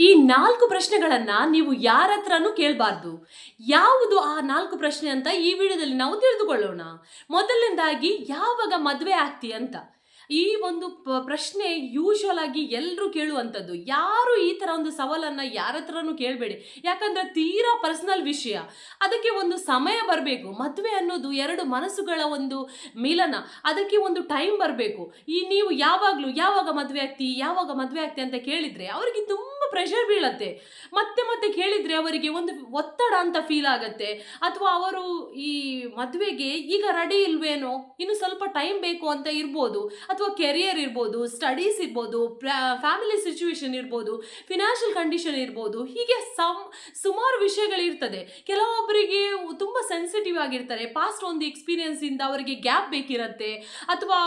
ಈ 4 ಪ್ರಶ್ನೆಗಳನ್ನ ನೀವು ಯಾರ ಹತ್ರನೂ ಕೇಳಬಾರ್ದು. ಯಾವುದು ಆ 4 ಪ್ರಶ್ನೆ ಅಂತ ಈ ವಿಡಿಯೋದಲ್ಲಿ ನಾವು ತಿಳಿದುಕೊಳ್ಳೋಣ. ಮೊದಲನೇದಾಗಿ ಯಾವಾಗ ಮದುವೆ ಆಗ್ತಿ ಅಂತ. ಈ ಒಂದು ಪ್ರಶ್ನೆ ಯೂಶುವಲ್ ಆಗಿ ಎಲ್ಲರೂ ಕೇಳುವಂಥದ್ದು. ಯಾರು ಈ ಥರ ಒಂದು ಸವಾಲನ್ನ ಯಾರ ಹತ್ರನೂ ಕೇಳಬೇಡಿ. ಯಾಕಂದ್ರೆ ತೀರಾ ಪರ್ಸನಲ್ ವಿಷಯ. ಅದಕ್ಕೆ ಒಂದು ಸಮಯ ಬರಬೇಕು. ಮದುವೆ ಅನ್ನೋದು 2 ಮನಸ್ಸುಗಳ ಒಂದು ಮಿಲನ. ಅದಕ್ಕೆ ಒಂದು ಟೈಮ್ ಬರಬೇಕು. ನೀವು ಯಾವಾಗ ಮದುವೆ ಆಗ್ತಿ ಅಂತ ಕೇಳಿದ್ರೆ ಅವರಿಗೆ ತುಂಬ ಪ್ರೆಷರ್ ಬೀಳತ್ತೆ. ಮತ್ತೆ ಮತ್ತೆ ಕೇಳಿದ್ರೆ ಅವರಿಗೆ ಒಂದು ಒತ್ತಡ ಅಂತ ಫೀಲ್ ಆಗತ್ತೆ. ಅಥವಾ ಅವರು ಈ ಮದುವೆಗೆ ಈಗ ರೆಡಿ ಇಲ್ವೇನೋ, ಇನ್ನು ಸ್ವಲ್ಪ ಟೈಮ್ ಬೇಕು ಅಂತ ಇರ್ಬೋದು. ಅಥವಾ ಕೆರಿಯರ್ ಇರ್ಬೋದು, ಸ್ಟಡೀಸ್ ಇರ್ಬೋದು, ಫ್ಯಾಮಿಲಿ ಸಿಚುವೇಶನ್ ಇರ್ಬೋದು, ಫಿನಾನ್ಷಿಯಲ್ ಕಂಡೀಷನ್ ಇರ್ಬೋದು. ಹೀಗೆ ಸುಮಾರು ವಿಷಯಗಳಿರ್ತದೆ. ಕೆಲವೊಬ್ಬರಿಗೆ ತುಂಬ ಸೆನ್ಸಿಟಿವ್ ಆಗಿರ್ತಾರೆ. ಪಾಸ್ಟ್ ಒಂದು ಎಕ್ಸ್ಪೀರಿಯನ್ಸ್ ಇಂದ ಅವರಿಗೆ ಗ್ಯಾಪ್ ಬೇಕಿರತ್ತೆ. ಅಥವಾ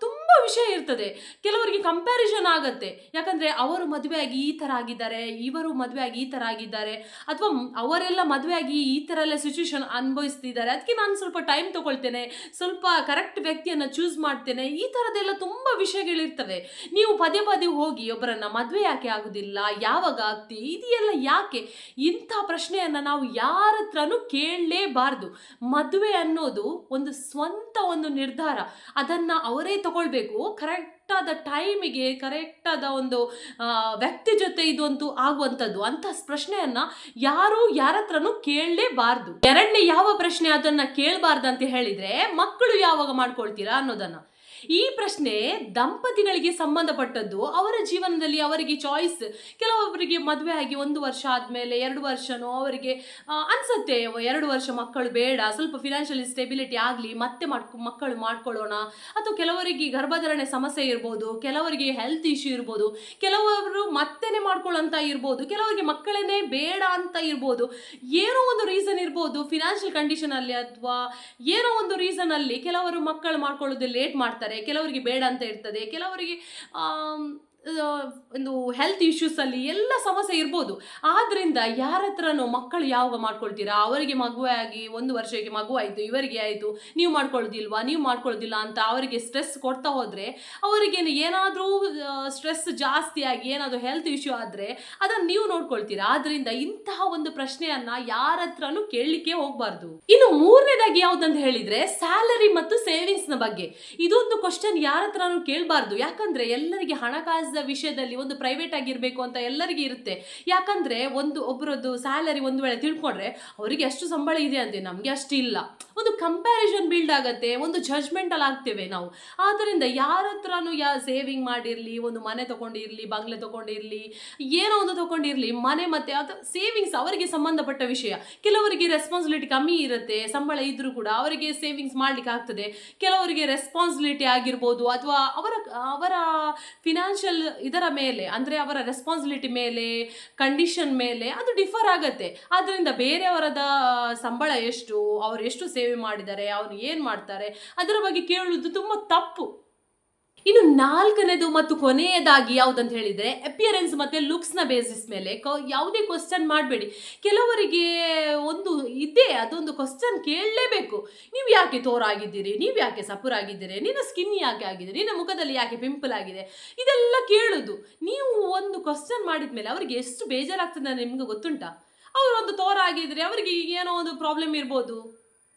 ತುಂಬ ವಿಷಯ ಇರ್ತದೆ. ಕೆಲವರಿಗೆ ಕಂಪ್ಯಾರಿಸನ್ ಆಗತ್ತೆ. ಯಾಕಂದ್ರೆ ಅವರು ಮದುವೆ ಆಗಿ ಈ ಥರ ಆಗಿದ್ದಾರೆ, ಇವರು ಮದುವೆ ಆಗಿ ಈ ಥರ ಆಗಿದ್ದಾರೆ, ಅಥವಾ ಅವರೆಲ್ಲ ಮದುವೆ ಆಗಿ ಈ ಥರ ಎಲ್ಲ ಸಿಚುವೇಶನ್ ಅನುಭವಿಸ್ತಿದ್ದಾರೆ. ಅದಕ್ಕೆ ನಾನು ಸ್ವಲ್ಪ ಟೈಮ್ ತಗೊಳ್ತೇನೆ, ಸ್ವಲ್ಪ ಕರೆಕ್ಟ್ ವ್ಯಕ್ತಿಯನ್ನು ಚೂಸ್ ಮಾಡ್ತೇನೆ. ಈ ಥರದ್ದೆಲ್ಲ ತುಂಬ ವಿಷಯಗಳಿರ್ತವೆ. ನೀವು ಪದೇ ಪದೇ ಹೋಗಿ ಒಬ್ಬರನ್ನ ಮದುವೆ ಯಾಕೆ ಆಗುದಿಲ್ಲ, ಯಾವಾಗ ಆಗ್ತಿ, ಇದೆಲ್ಲ ಯಾಕೆ, ಇಂಥ ಪ್ರಶ್ನೆಯನ್ನ ನಾವು ಯಾರ ಹತ್ರನೂ ಕೇಳಲೇಬಾರ್ದು. ಮದುವೆ ಅನ್ನೋದು ಒಂದು ಸ್ವಂತ ಒಂದು ನಿರ್ಧಾರ. ಅದನ್ನ ಅವರೇ ತಗೊಳ್ಬೇಕು. ಕರೆಕ್ಟ್ ಆದ ಟೈಮಿಗೆ ಕರೆಕ್ಟ್ ಆದ ಒಂದು ವ್ಯಕ್ತಿ ಜೊತೆ ಇದಂತೂ ಆಗುವಂಥದ್ದು. ಅಂತ ಪ್ರಶ್ನೆಯನ್ನ ಯಾರ ಹತ್ರನೂ ಕೇಳಲೇಬಾರ್ದು. ಎರಡನೇ ಯಾವ ಪ್ರಶ್ನೆ ಅದನ್ನ ಕೇಳಬಾರ್ದು ಅಂತ ಹೇಳಿದ್ರೆ, ಮಕ್ಕಳು ಯಾವಾಗ ಮಾಡ್ಕೊಳ್ತೀರಾ ಅನ್ನೋದನ್ನ. ಈ ಪ್ರಶ್ನೆ ದಂಪತಿಗಳಿಗೆ ಸಂಬಂಧಪಟ್ಟದ್ದು. ಅವರ ಜೀವನದಲ್ಲಿ ಅವರಿಗೆ ಚಾಯ್ಸ್. ಕೆಲವೊಬ್ಬರಿಗೆ ಮದುವೆ ಆಗಿ 1 ವರ್ಷ ಆದಮೇಲೆ 2 ವರ್ಷನೋ ಅವರಿಗೆ ಅನ್ಸುತ್ತೆ 2 ವರ್ಷ ಮಕ್ಕಳು ಬೇಡ, ಸ್ವಲ್ಪ ಫಿನಾನ್ಷಿಯಲಿ ಸ್ಟೆಬಿಲಿಟಿ ಆಗಲಿ, ಮತ್ತೆ ಮಕ್ಕಳು ಮಾಡ್ಕೊಳ್ಳೋಣ. ಅಥವಾ ಕೆಲವರಿಗೆ ಗರ್ಭಧಾರಣೆ ಸಮಸ್ಯೆ ಇರ್ಬೋದು, ಕೆಲವರಿಗೆ ಹೆಲ್ತ್ ಇಶ್ಯೂ ಇರ್ಬೋದು, ಕೆಲವರು ಮತ್ತೆನೆ ಮಾಡ್ಕೊಳ್ಳೋಂತ ಇರ್ಬೋದು, ಕೆಲವರಿಗೆ ಮಕ್ಕಳನ್ನೇ ಬೇಡ ಅಂತ ಇರ್ಬೋದು. ಏನೋ ಒಂದು ರೀಸನ್ ಇರ್ಬೋದು, ಫಿನಾನ್ಷಿಯಲ್ ಕಂಡೀಷನ್ ಅಲ್ಲಿ ಅಥವಾ ಏನೋ ಒಂದು ರೀಸನ್ ಅಲ್ಲಿ ಕೆಲವರು ಮಕ್ಕಳು ಮಾಡ್ಕೊಳ್ಳೋದು ಲೇಟ್ ಮಾಡ್ತಾರೆ. ಕೆಲವರಿಗೆ ಬೇಡ ಅಂತ ಇರ್ತದೆ, ಕೆಲವರಿಗೆ ಒಂದು ಹೆಲ್ತ್ ಇಶ್ಯೂಸ್ ಅಲ್ಲಿ ಎಲ್ಲ ಸಮಸ್ಯೆ ಇರ್ಬೋದು. ಆದ್ರಿಂದ ಯಾರ ಹತ್ರನೂ ಮಕ್ಕಳು ಯಾವಾಗ ಮಾಡ್ಕೊಳ್ತೀರಾ, ಅವರಿಗೆ ಮಗುವೆ ಆಗಿ 1 ವರ್ಷಕ್ಕೆ ಮಗು ಆಯಿತು, ಇವರಿಗೆ ಆಯಿತು, ನೀವು ಮಾಡ್ಕೊಳ್ಳೋದಿಲ್ಲ ಅಂತ ಅವರಿಗೆ ಸ್ಟ್ರೆಸ್ ಕೊಡ್ತಾ ಹೋದ್ರೆ, ಅವರಿಗೆ ಏನಾದರೂ ಸ್ಟ್ರೆಸ್ ಜಾಸ್ತಿ ಆಗಿ ಏನಾದರೂ ಹೆಲ್ತ್ ಇಶ್ಯೂ ಆದರೆ ಅದನ್ನು ನೀವು ನೋಡ್ಕೊಳ್ತೀರಾ. ಆದ್ರಿಂದ ಇಂತಹ ಒಂದು ಪ್ರಶ್ನೆಯನ್ನ ಯಾರ ಹತ್ರನೂ ಕೇಳಲಿಕ್ಕೆ ಹೋಗಬಾರ್ದು. ಇನ್ನು ಮೂರನೇದಾಗಿ ಯಾವುದಂತ ಹೇಳಿದ್ರೆ, ಸ್ಯಾಲರಿ ಮತ್ತು ಸೇವಿಂಗ್ಸ್ ನ ಬಗ್ಗೆ. ಇದೊಂದು ಕ್ವಶನ್ ಯಾರ ಹತ್ರನೂ ಕೇಳಬಾರ್ದು. ಯಾಕಂದ್ರೆ ಎಲ್ಲರಿಗೆ ಹಣಕಾಸಿನ ವಿಷಯದಲ್ಲಿ ಒಂದು ಪ್ರೈವೇಟ್ ಆಗಿರ್ಬೇಕು ಅಂತ ಎಲ್ಲರಿಗೂ ಇರುತ್ತೆ. ಯಾಕಂದ್ರೆ ಒಬ್ಬರದ್ದು ಸ್ಯಾಲರಿ ಒಂದು ವೇಳೆ ತಿಳ್ಕೊಂಡ್ರೆ ಅವರಿಗೆ ಅಷ್ಟು ಸಂಬಳ ಇದೆ ಅಂತೆ, ನಮ್ಗೆ ಅಷ್ಟು ಇಲ್ಲ, ಒಂದು ಕಂಪ್ಯಾರಿಸನ್ ಬಿಲ್ಡ್ ಆಗತ್ತೆ, ಒಂದು ಜಡ್ಜ್ಮೆಂಟಲ್ ಆಗ್ತೇವೆ ನಾವು. ಆದ್ದರಿಂದ ಯಾರ ಹತ್ರನೂ ಸೇವಿಂಗ್ ಮಾಡಿರ್ಲಿ, ಒಂದು ಮನೆ ತಗೊಂಡಿರ್ಲಿ, ಬಂಗ್ಲೆ ತಗೊಂಡಿರ್ಲಿ, ಏನೋ ಒಂದು ತಗೊಂಡಿರ್ಲಿ, ಮನೆ ಮತ್ತೆ ಅಥವಾ ಸೇವಿಂಗ್ಸ್ ಅವರಿಗೆ ಸಂಬಂಧಪಟ್ಟ ವಿಷಯ. ಕೆಲವರಿಗೆ ರೆಸ್ಪಾನ್ಸಿಬಿಲಿಟಿ ಕಮ್ಮಿ ಇರುತ್ತೆ, ಸಂಬಳ ಇದ್ರೂ ಕೂಡ ಅವರಿಗೆ ಸೇವಿಂಗ್ಸ್ ಮಾಡ್ಲಿಕ್ಕೆ ಆಗ್ತದೆ. ಕೆಲವರಿಗೆ ರೆಸ್ಪಾನ್ಸಿಬಿಲಿಟಿ ಆಗಿರ್ಬೋದು, ಅಥವಾ ಅವರ ಫಿನಾನ್ಷಿಯಲ್ ಇದರ ಮೇಲೆ, ಅಂದ್ರೆ ಅವರ ರೆಸ್ಪಾನ್ಸಿಬಿಲಿಟಿ ಮೇಲೆ, ಕಂಡೀಷನ್ ಮೇಲೆ ಅದು ಡಿಫರ್ ಆಗತ್ತೆ. ಆದ್ರಿಂದ ಬೇರೆಯವರದ ಸಂಬಳ ಎಷ್ಟು, ಅವರು ಎಷ್ಟು ಸೇವೆ ಮಾಡಿದ್ದಾರೆ, ಅವನು ಏನು ಮಾಡ್ತಾರೆ, ಅದರ ಬಗ್ಗೆ ಕೇಳುವುದು ತುಂಬ ತಪ್ಪು. ಇನ್ನು 4ನೇದು ಮತ್ತು ಕೊನೆಯದಾಗಿ ಯಾವುದಂತ ಹೇಳಿದ್ರೆ, ಅಪಿಯರೆನ್ಸ್ ಮತ್ತೆ ಲುಕ್ಸ್ ನ ಬೇಸಿಸ್ ಮೇಲೆ ಯಾವುದೇ ಕ್ವಶನ್ ಮಾಡಬೇಡಿ. ಕೆಲವರಿಗೆ ಒಂದು ಇದೆ, ಅದೊಂದು ಕ್ವಶನ್ ಕೇಳಲೇಬೇಕು. ನೀವು ಯಾಕೆ ತೋರಾಗಿದ್ದೀರಿ, ನೀವು ಯಾಕೆ ಸಪುರಾಗಿದ್ದೀರಿ, ನಿನ್ನ ಸ್ಕಿನ್ ಯಾಕೆ ಆಗಿದೆ, ನಿನ್ನ ಮುಖದಲ್ಲಿ ಯಾಕೆ ಪಿಂಪಲ್ ಆಗಿದೆ, ಇದೆಲ್ಲ ಕೇಳುದು. ನೀವು ಒಂದು ಕ್ವಶನ್ ಮಾಡಿದ್ಮೇಲೆ ಅವರಿಗೆ ಎಷ್ಟು ಬೇಜಾರಾಗ್ತದೆ ನಿಮ್ಗೆ ಗೊತ್ತುಂಟಾ? ಅವರು ಒಂದು ತೋರಾಗಿದ್ರೆ ಅವರಿಗೆ ಏನೋ ಒಂದು ಪ್ರಾಬ್ಲಮ್ ಇರ್ಬೋದು,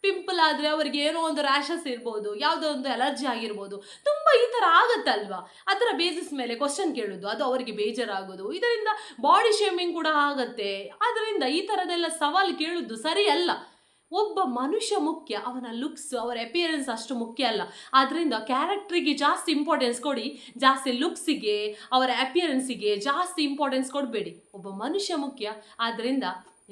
ಪಿಂಪಲ್ ಆದರೆ ಅವರಿಗೆ ಏನೋ ಒಂದು ರ್ಯಾಷಸ್ ಇರ್ಬೋದು, ಯಾವುದೋ ಒಂದು ಅಲರ್ಜಿ ಆಗಿರ್ಬೋದು, ತುಂಬ ಈ ಥರ ಆಗತ್ತಲ್ವಾ. ಅದರ ಬೇಸಿಸ್ ಮೇಲೆ ಕ್ವಶನ್ ಕೇಳೋದು, ಅದು ಅವರಿಗೆ ಬೇಜಾರಾಗೋದು, ಇದರಿಂದ ಬಾಡಿ ಶೇಮಿಂಗ್ ಕೂಡ ಆಗತ್ತೆ. ಆದ್ದರಿಂದ ಈ ಥರದೆಲ್ಲ ಸವಾಲು ಕೇಳೋದು ಸರಿ ಅಲ್ಲ. ಒಬ್ಬ ಮನುಷ್ಯ ಮುಖ್ಯ, ಅವನ ಲುಕ್ಸ್, ಅವರ ಅಪಿಯರೆನ್ಸ್ ಅಷ್ಟು ಮುಖ್ಯ ಅಲ್ಲ. ಆದ್ದರಿಂದ ಕ್ಯಾರೆಕ್ಟ್ರಿಗೆ ಜಾಸ್ತಿ ಇಂಪಾರ್ಟೆನ್ಸ್ ಕೊಡಿ, ಜಾಸ್ತಿ ಲುಕ್ಸಿಗೆ, ಅವರ ಅಪಿಯರೆನ್ಸಿಗೆ ಜಾಸ್ತಿ ಇಂಪಾರ್ಟೆನ್ಸ್ ಕೊಡಬೇಡಿ. ಒಬ್ಬ ಮನುಷ್ಯ ಮುಖ್ಯ, ಆದ್ದರಿಂದ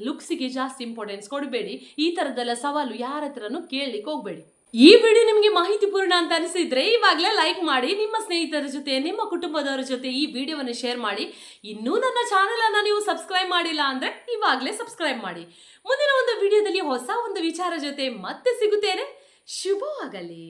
ಲುಕ್ಸಿಗೆ ಜಾಸ್ತಿ ಇಂಪಾರ್ಟೆನ್ಸ್ ಕೊಡಬೇಡಿ. ಈ ಥರದ್ದೆಲ್ಲ ಸವಾಲು ಯಾರ ಹತ್ರನೂ ಕೇಳಲಿಕ್ಕೆ ಹೋಗಬೇಡಿ. ಈ ವಿಡಿಯೋ ನಿಮಗೆ ಮಾಹಿತಿಪೂರ್ಣ ಅಂತ ಅನಿಸಿದ್ರೆ ಇವಾಗಲೇ ಲೈಕ್ ಮಾಡಿ, ನಿಮ್ಮ ಸ್ನೇಹಿತರ ಜೊತೆ, ನಿಮ್ಮ ಕುಟುಂಬದವರ ಜೊತೆ ಈ ವಿಡಿಯೋವನ್ನು ಶೇರ್ ಮಾಡಿ. ಇನ್ನೂ ನನ್ನ ಚಾನೆಲ್ ಅನ್ನು ನೀವು ಸಬ್ಸ್ಕ್ರೈಬ್ ಮಾಡಿಲ್ಲ ಅಂದ್ರೆ ಇವಾಗಲೇ ಸಬ್ಸ್ಕ್ರೈಬ್ ಮಾಡಿ. ಮುಂದಿನ ಒಂದು ವಿಡಿಯೋದಲ್ಲಿ ಹೊಸ ಒಂದು ವಿಚಾರ ಜೊತೆ ಮತ್ತೆ ಸಿಗುತ್ತೇನೆ. ಶುಭವಾಗಲಿ.